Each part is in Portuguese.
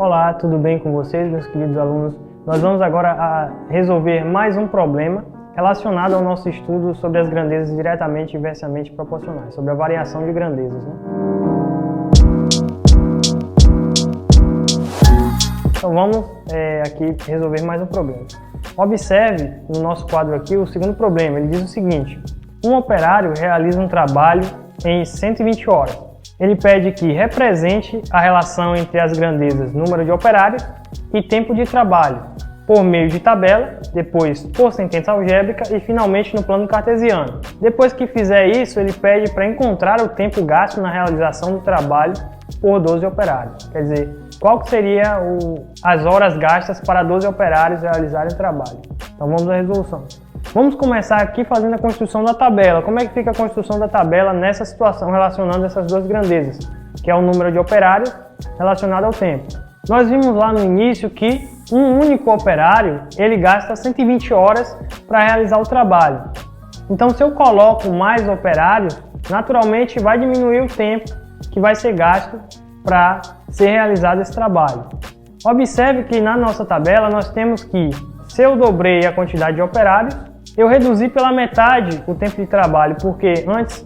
Olá, tudo bem com vocês, meus queridos alunos? Nós vamos agora resolver mais um problema relacionado ao nosso estudo sobre as grandezas diretamente e inversamente proporcionais, sobre a variação de grandezas, né? Então vamos aqui resolver mais um problema. Observe no nosso quadro aqui o segundo problema. Ele diz o seguinte: um operário realiza um trabalho em 120 horas. Ele pede que represente a relação entre as grandezas número de operários e tempo de trabalho por meio de tabela, depois por sentença algébrica e finalmente no plano cartesiano. Depois que fizer isso, ele pede para encontrar o tempo gasto na realização do trabalho por 12 operários. Quer dizer, qual que seria as horas gastas para 12 operários realizarem o trabalho. Então vamos à resolução. Vamos começar aqui fazendo a construção da tabela. Como é que fica a construção da tabela nessa situação, relacionando essas duas grandezas, que é o número de operários relacionado ao tempo. Nós vimos lá no início que um único operário, ele gasta 120 horas para realizar o trabalho. Então, se eu coloco mais operários, naturalmente vai diminuir o tempo que vai ser gasto para ser realizado esse trabalho. Observe que na nossa tabela nós temos que, se eu dobrei a quantidade de operários, eu reduzi pela metade o tempo de trabalho, porque antes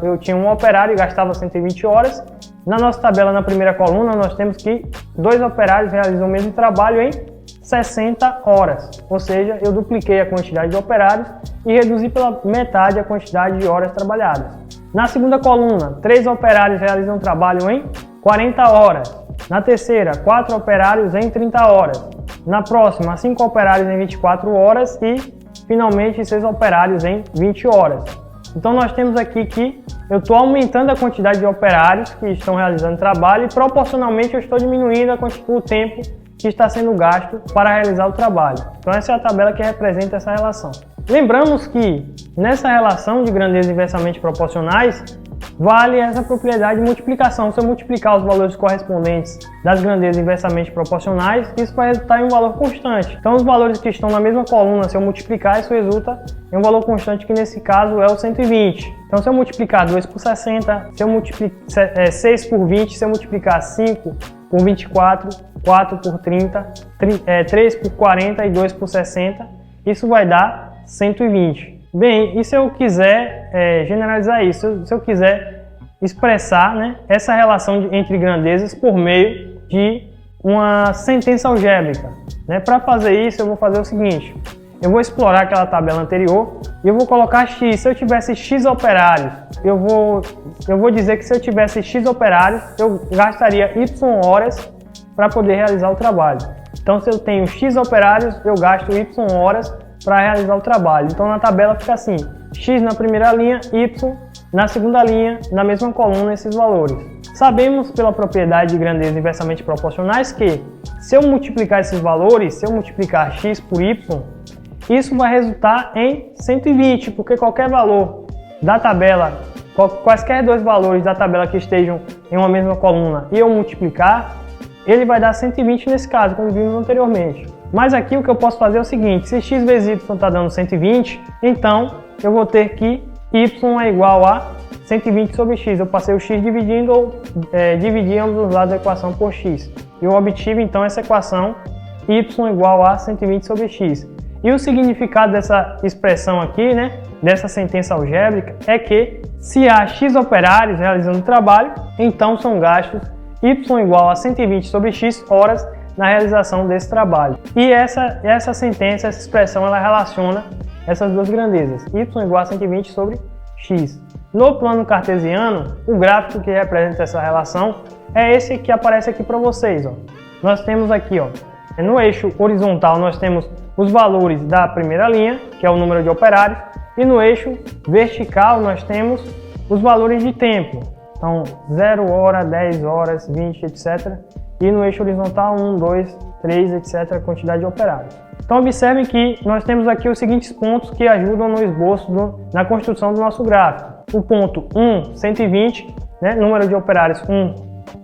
eu tinha um operário e gastava 120 horas. Na nossa tabela, na primeira coluna, nós temos que 2 operários realizam o mesmo trabalho em 60 horas. Ou seja, eu dupliquei a quantidade de operários e reduzi pela metade a quantidade de horas trabalhadas. Na segunda coluna, 3 operários realizam o trabalho em 40 horas. Na terceira, 4 operários em 30 horas. Na próxima, 5 operários em 24 horas e finalmente 6 operários em 20 horas. Então nós temos aqui que eu estou aumentando a quantidade de operários que estão realizando trabalho e proporcionalmente eu estou diminuindo o tempo que está sendo gasto para realizar o trabalho. Então essa é a tabela que representa essa relação. Lembramos que nessa relação de grandezas inversamente proporcionais vale essa propriedade de multiplicação. Se eu multiplicar os valores correspondentes das grandezas inversamente proporcionais, isso vai resultar em um valor constante. Então os valores que estão na mesma coluna, se eu multiplicar, isso resulta em um valor constante, que nesse caso é o 120. Então se eu multiplicar 2 por 60, se eu multiplicar 6 por 20, se eu multiplicar 5 por 24, 4 por 30, 3 por 40 e 2 por 60, isso vai dar 120. Bem, e se eu quiser generalizar isso, se eu quiser expressar, né, essa relação entre grandezas por meio de uma sentença algébrica, né? Para fazer isso, eu vou fazer o seguinte: eu vou explorar aquela tabela anterior e eu vou colocar x. Se eu tivesse x operários, eu vou dizer que se eu tivesse x operários, eu gastaria y horas para poder realizar o trabalho. Então, se eu tenho x operários, eu gasto y horas para realizar o trabalho. Então na tabela fica assim: x na primeira linha, y na segunda linha, na mesma coluna, esses valores. Sabemos pela propriedade de grandezas inversamente proporcionais que, se eu multiplicar esses valores, se eu multiplicar x por y, isso vai resultar em 120, porque qualquer valor da tabela, quaisquer 2 valores da tabela que estejam em uma mesma coluna e eu multiplicar, ele vai dar 120 nesse caso, como vimos anteriormente. Mas aqui o que eu posso fazer é o seguinte: se x vezes y está dando 120, então eu vou ter que y é igual a 120 sobre x. Eu passei o x dividindo, dividi ambos os lados da equação por x. E eu obtive então essa equação y igual a 120 sobre x. E o significado dessa expressão aqui, né, dessa sentença algébrica, é que se há x operários realizando o trabalho, então são gastos y igual a 120 sobre x horas na realização desse trabalho. E essa sentença, essa expressão, ela relaciona essas duas grandezas, y igual a 120 sobre x. No plano cartesiano, o gráfico que representa essa relação é esse que aparece aqui para vocês. Ó. Nós temos aqui, ó, no eixo horizontal, nós temos os valores da primeira linha, que é o número de operários, e no eixo vertical nós temos os valores de tempo. Então, 0 hora, 10 horas, 20, etc. E no eixo horizontal, 1, 2, 3, etc., a quantidade de operários. Então observem que nós temos aqui os seguintes pontos que ajudam no esboço, na construção do nosso gráfico. O ponto 1, 120, né? Número de operários 1,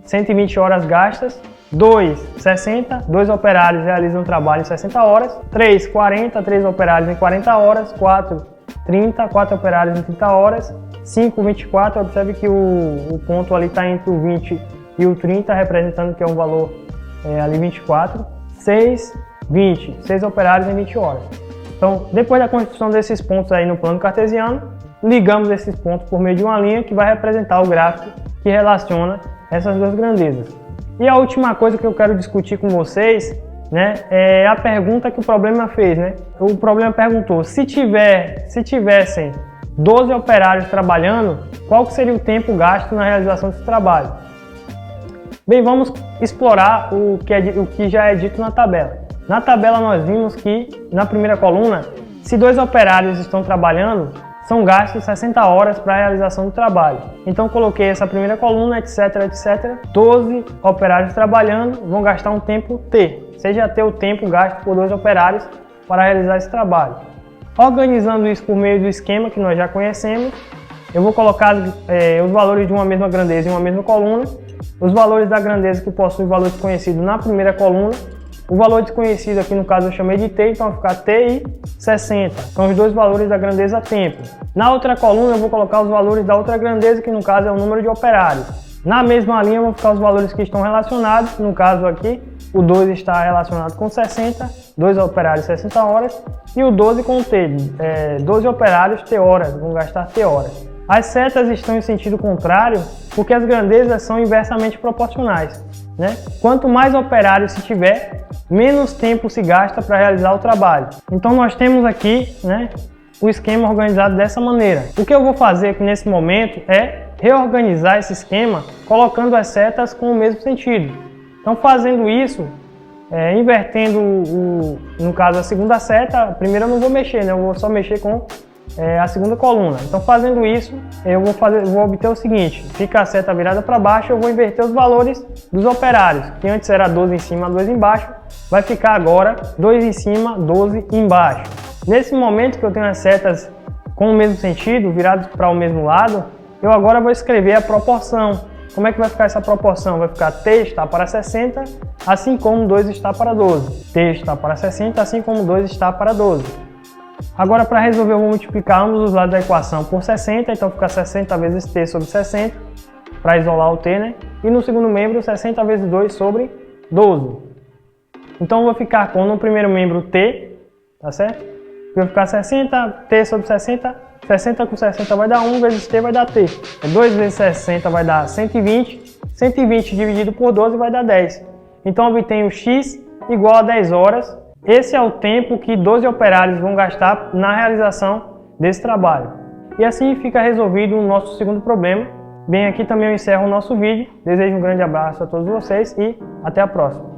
120 horas gastas. 2, 60, 2 operários realizam o trabalho em 60 horas. 3, 40, 3 operários em 40 horas. 4, 30, 4 operários em 30 horas. 5, 24, observe que o ponto ali está entre o 20 e o 30, representando que é um valor ali 24, 6, 20, 6 operários em 20 horas. Então, depois da construção desses pontos aí no plano cartesiano, ligamos esses pontos por meio de uma linha que vai representar o gráfico que relaciona essas duas grandezas. E a última coisa que eu quero discutir com vocês, né, é a pergunta que o problema fez, né? O problema perguntou, se tivessem 12 operários trabalhando, qual que seria o tempo gasto na realização desse trabalho? Bem, vamos explorar o que já é dito na tabela. Na tabela nós vimos que, na primeira coluna, se 2 operários estão trabalhando, são gastos 60 horas para a realização do trabalho. Então coloquei essa primeira coluna, etc, etc. 12 operários trabalhando vão gastar um tempo T, seja T o tempo gasto por 2 operários para realizar esse trabalho. Organizando isso por meio do esquema que nós já conhecemos, eu vou colocar os valores de uma mesma grandeza em uma mesma coluna, os valores da grandeza que possui valor desconhecido na primeira coluna, o valor desconhecido aqui no caso eu chamei de T, então vai ficar T e 60, são os dois valores da grandeza tempo. Na outra coluna eu vou colocar os valores da outra grandeza, que no caso é o número de operários. Na mesma linha vão ficar os valores que estão relacionados, no caso aqui o 2 está relacionado com 60, 2 operários 60 horas, e o 12 com o T, 12 operários T horas, vão gastar T horas. As setas estão em sentido contrário porque as grandezas são inversamente proporcionais, né? Quanto mais operários se tiver, menos tempo se gasta para realizar o trabalho. Então nós temos aqui, né, o esquema organizado dessa maneira. O que eu vou fazer aqui nesse momento é reorganizar esse esquema colocando as setas com o mesmo sentido. Então fazendo isso, invertendo no caso a segunda seta, a primeira eu não vou mexer, né? Eu vou só mexer com a segunda coluna. Então fazendo isso, eu vou obter o seguinte, fica a seta virada para baixo, eu vou inverter os valores dos operários, que antes era 12 em cima, 2 embaixo, vai ficar agora 2 em cima, 12 embaixo. Nesse momento que eu tenho as setas com o mesmo sentido, viradas para o mesmo lado, eu agora vou escrever a proporção. Como é que vai ficar essa proporção? Vai ficar T está para 60, assim como 2 está para 12. T está para 60, assim como 2 está para 12. Agora, para resolver, eu vou multiplicar ambos os lados da equação por 60, então fica 60 vezes T sobre 60, para isolar o T, né? E no segundo membro, 60 vezes 2 sobre 12. Então, eu vou ficar com no primeiro membro T, tá certo? Vai ficar 60, T sobre 60, 60 com 60 vai dar 1 vezes T vai dar T. 2 vezes 60 vai dar 120, 120 dividido por 12 vai dar 10. Então, eu obtenho X igual a 10 horas. Esse é o tempo que 12 operários vão gastar na realização desse trabalho. E assim fica resolvido o nosso segundo problema. Bem, aqui também eu encerro o nosso vídeo. Desejo um grande abraço a todos vocês e até a próxima.